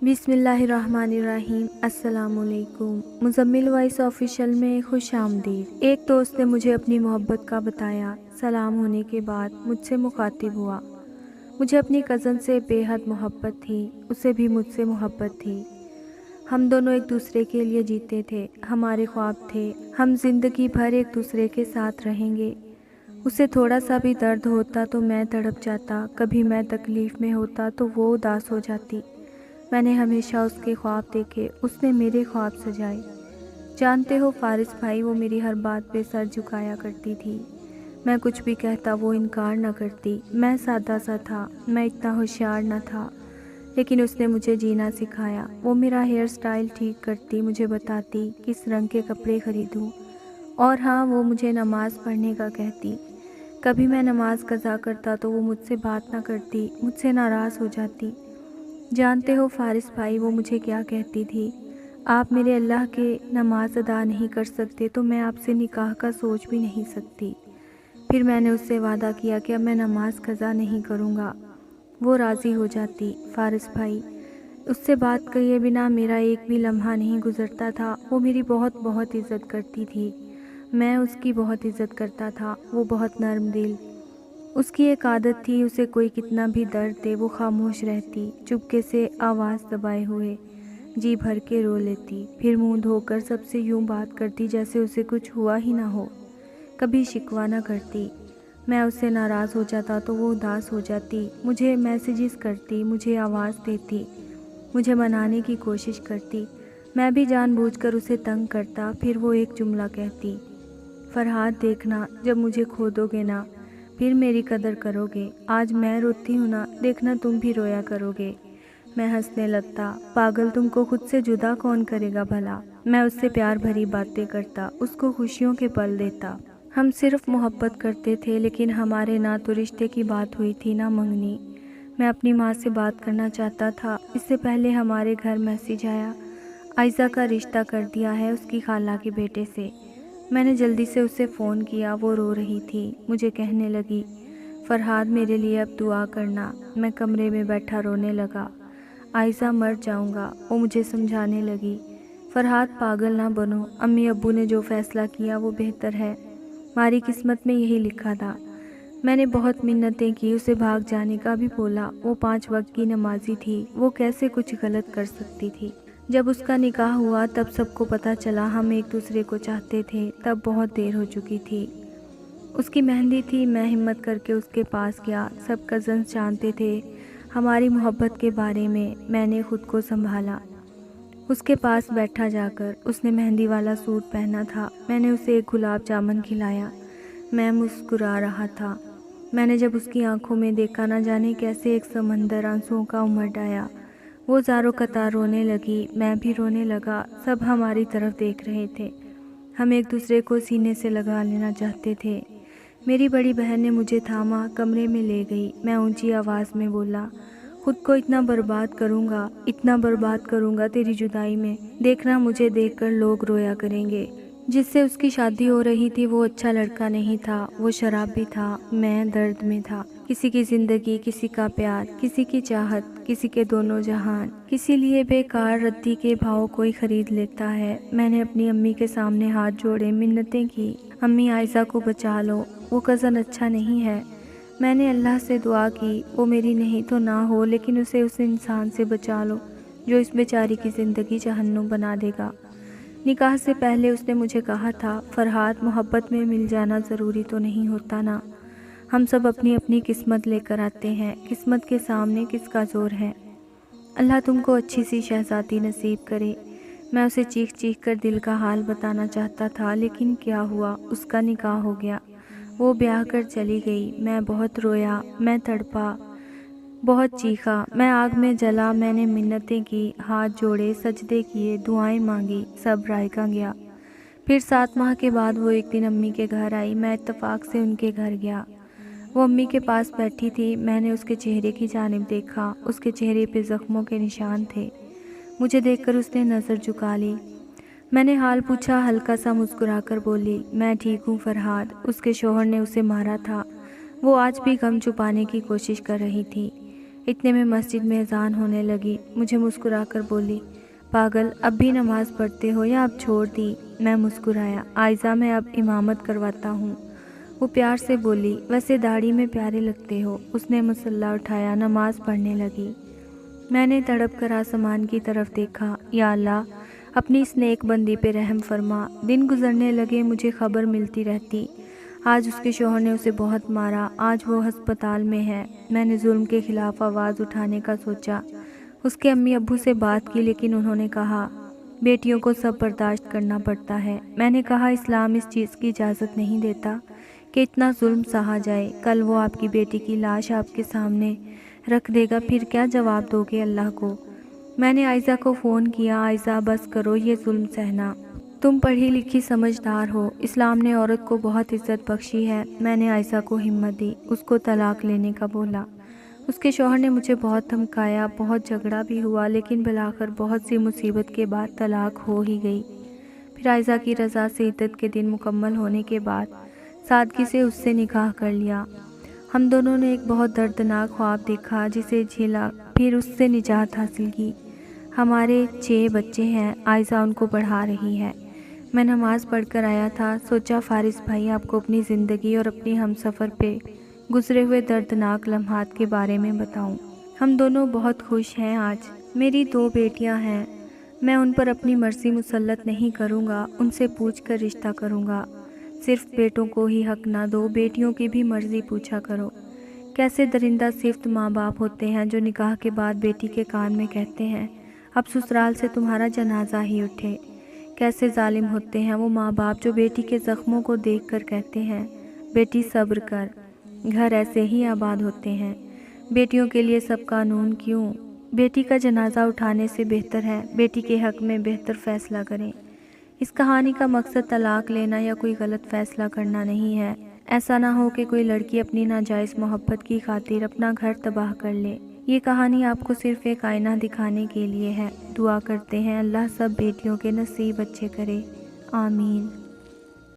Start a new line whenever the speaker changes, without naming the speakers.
بسم اللہ الرحمن الرحیم۔ السلام علیکم۔ مزمل وائس آفیشیل میں خوش آمدید۔ ایک دوست نے مجھے اپنی محبت کا بتایا۔ سلام ہونے کے بعد مجھ سے مخاطب ہوا۔ مجھے اپنی کزن سے بے حد محبت تھی، اسے بھی مجھ سے محبت تھی۔ ہم دونوں ایک دوسرے کے لیے جیتے تھے، ہمارے خواب تھے، ہم زندگی بھر ایک دوسرے کے ساتھ رہیں گے۔ اسے تھوڑا سا بھی درد ہوتا تو میں تڑپ جاتا، کبھی میں تکلیف میں ہوتا تو وہ اداس ہو جاتی۔ میں نے ہمیشہ اس کے خواب دیکھے، اس نے میرے خواب سجائے۔ جانتے ہو فارس بھائی، وہ میری ہر بات پہ سر جھکایا کرتی تھی۔ میں کچھ بھی کہتا وہ انکار نہ کرتی۔ میں سادہ سا تھا، میں اتنا ہوشیار نہ تھا، لیکن اس نے مجھے جینا سکھایا۔ وہ میرا ہیئر سٹائل ٹھیک کرتی، مجھے بتاتی کس رنگ کے کپڑے خریدوں، اور ہاں وہ مجھے نماز پڑھنے کا کہتی۔ کبھی میں نماز قضا کرتا تو وہ مجھ سے بات نہ کرتی، مجھ سے ناراض ہو جاتی۔ جانتے ہو فارس بھائی وہ مجھے کیا کہتی تھی؟ آپ میرے اللہ کے نماز ادا نہیں کر سکتے تو میں آپ سے نکاح کا سوچ بھی نہیں سکتی۔ پھر میں نے اس سے وعدہ کیا کہ اب میں نماز قضا نہیں کروں گا۔ وہ راضی ہو جاتی۔ فارس بھائی، اس سے بات کیے بنا میرا ایک بھی لمحہ نہیں گزرتا تھا۔ وہ میری بہت بہت عزت کرتی تھی، میں اس کی بہت عزت کرتا تھا۔ وہ بہت نرم دل، اس کی ایک عادت تھی، اسے کوئی کتنا بھی درد دے وہ خاموش رہتی، چپکے سے آواز دبائے ہوئے جی بھر کے رو لیتی، پھر منہ دھو کر سب سے یوں بات کرتی جیسے اسے کچھ ہوا ہی نہ ہو، کبھی شکوہ نہ کرتی۔ میں اس سے ناراض ہو جاتا تو وہ اداس ہو جاتی، مجھے میسیجز کرتی، مجھے آواز دیتی، مجھے منانے کی کوشش کرتی۔ میں بھی جان بوجھ کر اسے تنگ کرتا، پھر وہ ایک جملہ کہتی، فرحاد دیکھنا جب مجھے کھو دو گے نا، پھر میری قدر کرو گے۔ آج میں روتی ہوں نا، دیکھنا تم بھی رویا کرو گے۔ میں ہنسنے لگتا، پاگل تم کو خود سے جدا کون کرے گا بھلا۔ میں اس سے پیار بھری باتیں کرتا، اس کو خوشیوں کے پل دیتا۔ ہم صرف محبت کرتے تھے، لیکن ہمارے نہ تو رشتے کی بات ہوئی تھی نہ منگنی۔ میں اپنی ماں سے بات کرنا چاہتا تھا، اس سے پہلے ہمارے گھر میسیج آیا، عائزہ کا رشتہ کر دیا ہے اس کی خالہ کے بیٹے سے۔ میں نے جلدی سے اسے فون کیا، وہ رو رہی تھی، مجھے کہنے لگی، فرحاد میرے لیے اب دعا کرنا۔ میں کمرے میں بیٹھا رونے لگا، عائزہ مر جاؤں گا۔ وہ مجھے سمجھانے لگی، فرحاد پاگل نہ بنو، امی ابو نے جو فیصلہ کیا وہ بہتر ہے، ہماری قسمت میں یہی لکھا تھا۔ میں نے بہت منتیں کی، اسے بھاگ جانے کا بھی بولا، وہ 5 وقت کی نمازی تھی، وہ کیسے کچھ غلط کر سکتی تھی۔ جب اس کا نکاح ہوا تب سب کو پتہ چلا ہم ایک دوسرے کو چاہتے تھے، تب بہت دیر ہو چکی تھی۔ اس کی مہندی تھی، میں ہمت کر کے اس کے پاس گیا، سب کزنز جانتے تھے ہماری محبت کے بارے میں۔ میں نے خود کو سنبھالا، اس کے پاس بیٹھا جا کر۔ اس نے مہندی والا سوٹ پہنا تھا، میں نے اسے ایک گلاب جامن کھلایا، میں مسکرا رہا تھا۔ میں نے جب اس کی آنکھوں میں دیکھا، نہ جانے کیسے ایک سمندر آنسوؤں کا امڈ آیا۔ وہ زاروں قطار رونے لگی، میں بھی رونے لگا، سب ہماری طرف دیکھ رہے تھے، ہم ایک دوسرے کو سینے سے لگا لینا چاہتے تھے۔ میری بڑی بہن نے مجھے تھاما، کمرے میں لے گئی۔ میں اونچی آواز میں بولا، خود کو اتنا برباد کروں گا، اتنا برباد کروں گا تیری جدائی میں، دیکھنا مجھے دیکھ کر لوگ رویا کریں گے۔ جس سے اس کی شادی ہو رہی تھی وہ اچھا لڑکا نہیں تھا، وہ شرابی تھا، میں درد میں تھا۔ کسی کی زندگی، کسی کا پیار، کسی کی چاہت، کسی کے دونوں جہان، کسی لیے بیکار ردی کے بھاؤ کوئی خرید لیتا ہے۔ میں نے اپنی امی کے سامنے ہاتھ جوڑے، منتیں کی، امی عائزہ کو بچا لو، وہ کزن اچھا نہیں ہے۔ میں نے اللہ سے دعا کی، وہ میری نہیں تو نہ ہو، لیکن اسے اس انسان سے بچا لو جو اس بیچاری کی زندگی جہنم بنا دے گا۔ نکاح سے پہلے اس نے مجھے کہا تھا، فرحاد محبت میں مل جانا ضروری تو نہیں ہوتا نا، ہم سب اپنی اپنی قسمت لے کر آتے ہیں، قسمت کے سامنے کس کا زور ہے۔ اللہ تم کو اچھی سی شہزادی نصیب کرے۔ میں اسے چیخ چیخ کر دل کا حال بتانا چاہتا تھا، لیکن کیا ہوا، اس کا نکاح ہو گیا، وہ بیاہ کر چلی گئی۔ میں بہت رویا، میں تڑپا، بہت چیخا، میں آگ میں جلا۔ میں نے منتیں کی، ہاتھ جوڑے، سجدے کیے، دعائیں مانگی، سب رائگاں گیا۔ پھر 7 ماہ کے بعد وہ ایک دن امی کے گھر آئی، میں اتفاق سے ان کے گھر گیا۔ وہ امی کے پاس بیٹھی تھی، میں نے اس کے چہرے کی جانب دیکھا، اس کے چہرے پہ زخموں کے نشان تھے۔ مجھے دیکھ کر اس نے نظر جھکا لی۔ میں نے حال پوچھا، ہلکا سا مسکرا کر بولی، میں ٹھیک ہوں فرحاد، اس کے شوہر نے اسے مارا تھا۔ وہ آج بھی غم چھپانے کی کوشش کر رہی تھی۔ اتنے میں مسجد میں اذان ہونے لگی۔ مجھے مسکرا کر بولی، پاگل، اب بھی نماز پڑھتے ہو یا اب چھوڑ دی؟ میں مسکرایا، عائزہ میں اب امامت کرواتا ہوں۔ وہ پیار سے بولی، ویسے داڑھی میں پیارے لگتے ہو۔ اس نے مصلی اٹھایا، نماز پڑھنے لگی۔ میں نے تڑپ کر آسمان کی طرف دیکھا، یا اللہ اپنی اس نیک بندی پہ رحم فرما۔ دن گزرنے لگے، مجھے خبر ملتی رہتی۔ آج اس کے شوہر نے اسے بہت مارا، آج وہ ہسپتال میں ہے۔ میں نے ظلم کے خلاف آواز اٹھانے کا سوچا۔ اس کے امی ابو سے بات کی، لیکن انہوں نے کہا بیٹیوں کو سب برداشت کرنا پڑتا ہے۔ میں نے کہا اسلام اس چیز کی اجازت نہیں دیتا کہ اتنا ظلم سہا جائے۔ کل وہ آپ کی بیٹی کی لاش آپ کے سامنے رکھ دے گا، پھر کیا جواب دو گے اللہ کو؟ میں نے عائزہ کو فون کیا، عائزہ بس کرو یہ ظلم سہنا، تم پڑھی لکھی سمجھدار ہو، اسلام نے عورت کو بہت عزت بخشی ہے۔ میں نے عائزہ کو ہمت دی، اس کو طلاق لینے کا بولا۔ اس کے شوہر نے مجھے بہت دھمکایا، بہت جھگڑا بھی ہوا، لیکن بالآخر بہت سی مصیبت کے بعد طلاق ہو ہی گئی۔ پھر عائزہ کی رضا سے عدت کے دن مکمل ہونے کے بعد سادگی سے اس سے نکاح کر لیا۔ ہم دونوں نے ایک بہت دردناک خواب دیکھا جسے جھیلا، پھر اس سے نجات حاصل کی۔ ہمارے 6 بچے ہیں، عائزہ ان کو پڑھا رہی ہے۔ میں نماز پڑھ کر آیا تھا، سوچا فارس بھائی آپ کو اپنی زندگی اور اپنی ہم سفر پہ گزرے ہوئے دردناک لمحات کے بارے میں بتاؤں۔ ہم دونوں بہت خوش ہیں آج۔ میری 2 بیٹیاں ہیں، میں ان پر اپنی مرضی مسلط نہیں کروں گا، ان سے پوچھ کر رشتہ کروں گا۔ صرف بیٹوں کو ہی حق نہ دو، بیٹیوں کی بھی مرضی پوچھا کرو۔ کیسے درندہ صفت ماں باپ ہوتے ہیں جو نکاح کے بعد بیٹی کے کان میں کہتے ہیں اب سسرال سے تمہارا جنازہ ہی اٹھے۔ کیسے ظالم ہوتے ہیں وہ ماں باپ جو بیٹی کے زخموں کو دیکھ کر کہتے ہیں بیٹی صبر کر، گھر ایسے ہی آباد ہوتے ہیں۔ بیٹیوں کے لیے سب قانون کیوں؟ بیٹی کا جنازہ اٹھانے سے بہتر ہے بیٹی کے حق میں بہتر فیصلہ کریں۔ اس کہانی کا مقصد طلاق لینا یا کوئی غلط فیصلہ کرنا نہیں ہے۔ ایسا نہ ہو کہ کوئی لڑکی اپنی ناجائز محبت کی خاطر اپنا گھر تباہ کر لے۔ یہ کہانی آپ کو صرف ایک آئینہ دکھانے کے لیے ہے۔ دعا کرتے ہیں اللہ سب بیٹیوں کے نصیب اچھے کرے، آمین۔